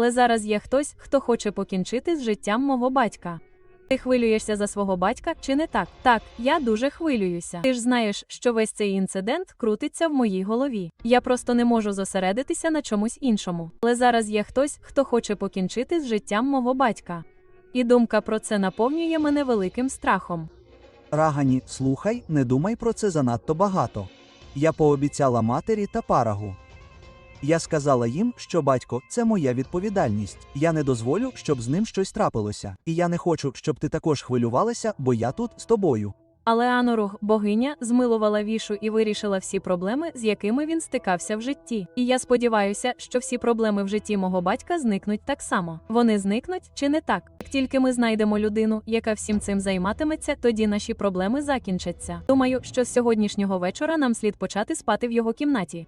Але зараз є хтось, хто хоче покінчити з життям мого батька. Ти хвилюєшся за свого батька, чи не так? Так, я дуже хвилююся. Ти ж знаєш, що весь цей інцидент крутиться в моїй голові. Я просто не можу зосередитися на чомусь іншому. Але зараз є хтось, хто хоче покінчити з життям мого батька. І думка про це наповнює мене великим страхом. Рагані, слухай, не думай про це занадто багато. Я пообіцяла матері та Парагу. Я сказала їм, що батько – це моя відповідальність. Я не дозволю, щоб з ним щось трапилося. І я не хочу, щоб ти також хвилювалася, бо я тут з тобою. Але Ануруг, богиня, змилувала Вішу і вирішила всі проблеми, з якими він стикався в житті. І я сподіваюся, що всі проблеми в житті мого батька зникнуть так само. Вони зникнуть, чи не так? Як тільки ми знайдемо людину, яка всім цим займатиметься, тоді наші проблеми закінчаться. Думаю, що з сьогоднішнього вечора нам слід почати спати в його кімнаті.